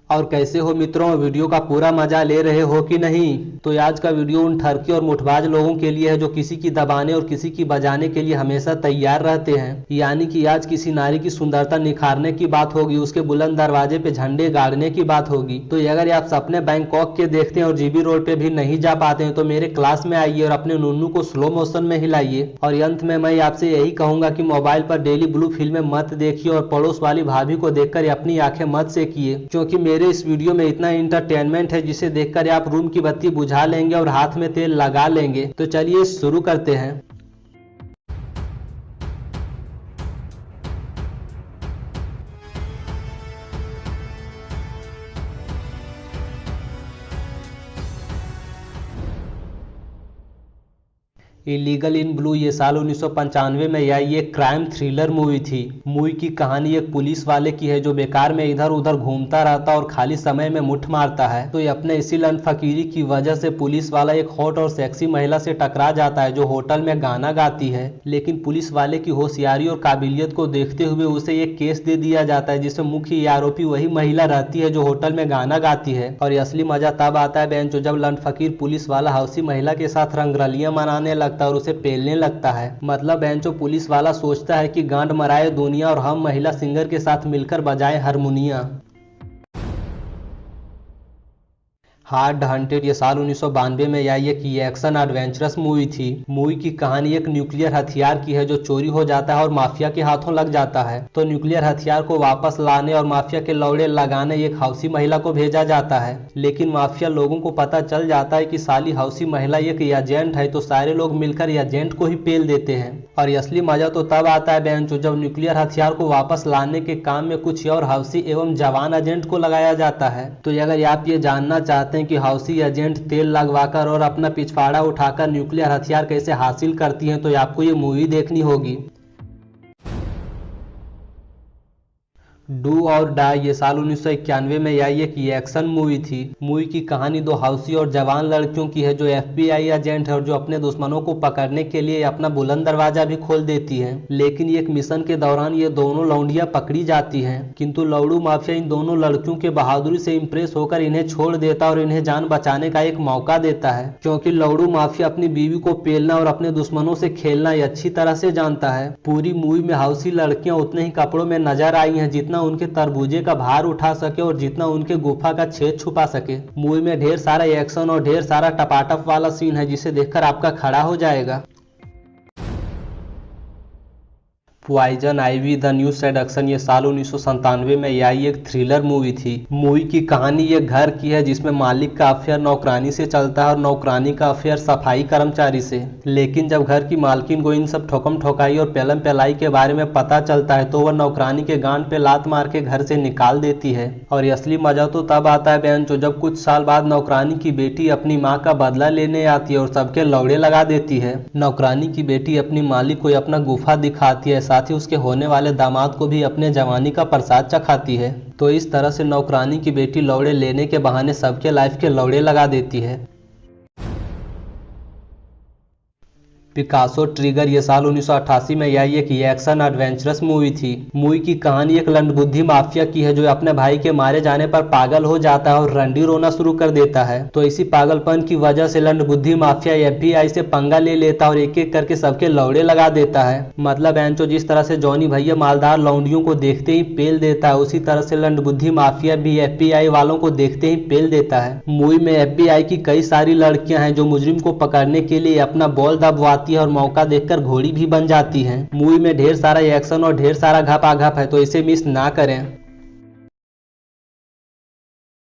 और कैसे हो मित्रों, वीडियो का पूरा मजा ले रहे हो कि नहीं। तो आज का वीडियो उन ठरकी और मुठबाज लोगों के लिए है जो किसी की दबाने और किसी की बजाने के लिए हमेशा तैयार रहते हैं। यानी कि आज किसी नारी की सुंदरता निखारने की बात होगी, उसके बुलंद दरवाजे पे झंडे गाड़ने की बात होगी। तो अगर आप सपने बैंकॉक के देखते हैं और जीबी रोड पे भी नहीं जा पाते हैं तो मेरे क्लास में आइए और अपने नुन्नू को स्लो मोशन में हिलाइए। और अंत में मैं आपसे यही कहूंगा कि मोबाइल पर डेली ब्लू फिल्में मत देखिए और पड़ोस वाली भाभी को देखकर अपनी आंखें मत सेकिए, क्योंकि मेरे इस वीडियो में इतना इंटरटेनमेंट है जिसे देखकर आप रूम की बत्ती बुझा लेंगे और हाथ में तेल लगा लेंगे। तो चलिए शुरू करते हैं। इलीगल इन ब्लू ये साल 1995 में आई एक क्राइम थ्रिलर मूवी थी। मूवी की कहानी एक पुलिस वाले की है जो बेकार में इधर उधर घूमता रहता और खाली समय में मुठ मारता है। तो ये अपने इसी लन फकीरी की वजह से पुलिस वाला एक हॉट और सेक्सी महिला से टकरा जाता है जो होटल में गाना गाती है। लेकिन पुलिस वाले की होशियारी और काबिलियत को देखते हुए उसे एक केस दे दिया जाता है जिसमें मुख्य आरोपी वही महिला रहती है जो होटल में गाना गाती है। और ये असली मजा तब आता है बेंचो जब लन फकीर पुलिस वाला हौसी महिला के साथ रंगरलियां मनाने लगता और उसे पेलने लगता है। मतलब बेंचो पुलिस वाला सोचता है कि गांड मराए दुनिया और हम महिला सिंगर के साथ मिलकर बजाएं हारमोनिया। हार्ड हंटेड ये साल 1992 में आई एक एक्शन एडवेंचरस मूवी थी। मूवी की कहानी एक न्यूक्लियर हथियार की है जो चोरी हो जाता है और माफिया के हाथों लग जाता है। तो न्यूक्लियर हथियार को वापस लाने और माफिया के लौड़े लगाने एक हौसी महिला को भेजा जाता है। लेकिन माफिया लोगों को पता चल जाता है कि साली हौसी महिला एक एजेंट है, तो सारे लोग मिलकर एजेंट को ही पेल देते हैं। और असली मजा तो तब आता है बेंचो जब न्यूक्लियर हथियार को वापस लाने के काम में कुछ और हौसी एवं जवान एजेंट को लगाया जाता है। तो अगर आप ये जानना चाहते हैं कि हौसी एजेंट तेल लगवाकर और अपना पिछवाड़ा उठाकर न्यूक्लियर हथियार कैसे हासिल करती हैं तो आपको ये मूवी देखनी होगी। डू और डाई ये साल 1991 में आई एक एक्शन मूवी थी। मूवी की कहानी दो हौसी और जवान लड़कियों की है जो FBI एजेंट है और जो अपने दुश्मनों को पकड़ने के लिए अपना बुलंद दरवाजा भी खोल देती है। लेकिन एक मिशन के दौरान ये दोनों लौंडियां पकड़ी जाती हैं, किंतु लौड़ू माफिया इन दोनों लड़कियों के बहादुरी से इंप्रेस होकर इन्हें छोड़ देता और इन्हें जान बचाने का एक मौका देता है, क्योंकि लौड़ू माफिया अपनी बीवी को पेलना और अपने दुश्मनों से खेलना अच्छी तरह से जानता है। पूरी मूवी में हौसी लड़कियां उतने ही कपड़ों में नजर आई हैं जितना उनके तरबूजे का भार उठा सके और जितना उनके गुफा का छेद छुपा सके। मूवी में ढेर सारा एक्शन और ढेर सारा टपाटप वाला सीन है जिसे देखकर आपका खड़ा हो जाएगा। Poison ivy the new seduction ये साल 1997 में आई एक थ्रिलर मूवी थी। मूवी की कहानी एक घर की है जिसमें मालिक का अफेयर नौकरानी से चलता है और नौकरानी का अफेयर सफाई कर्मचारी से। लेकिन जब घर की मालकिन को इन सब ठोकम ठोकाई और पेलम पेलाई के बारे में पता चलता है तो वह नौकरानी के गांड पे लात मार के घर से निकाल देती है। और असली मजा तो तब आता है बेंचो जब कुछ साल बाद नौकरानी की बेटी अपनी माँ का बदला लेने आती है और सबके लौड़े लगा देती है। नौकरानी की बेटी अपनी मालिक को अपना गुफा दिखाती है, साथ ही उसके होने वाले दामाद को भी अपने जवानी का प्रसाद चखाती है। तो इस तरह से नौकरानी की बेटी लौड़े लेने के बहाने सबके लाइफ के लौड़े लगा देती है। पिकासो ट्रिगर ये साल 1988 में आई एक एक्शन एडवेंचरस मूवी थी। मूवी की कहानी एक लंडबुद्धि माफिया की है जो अपने भाई के मारे जाने पर पागल हो जाता है और रंडी रोना शुरू कर देता है। तो इसी पागलपन की वजह से लंडबुद्धि माफिया FBI से पंगा ले लेता है और एक एक करके सबके लौड़े लगा देता है। मतलब एंचो जिस तरह से जॉनी भैया मालदार लौंडियों को देखते ही पेल देता है, उसी तरह से लंडबुद्धि माफिया भी FBI वालों को देखते ही पेल देता है। मूवी में FBI की कई सारी लड़कियां हैं जो मुजरिम को पकड़ने के लिए अपना बॉल दबवाती और मौका देखकर घोड़ी भी बन जाती हैं। मूवी में ढेर सारा एक्शन और ढेर सारा घपाघप है, तो इसे मिस ना करें।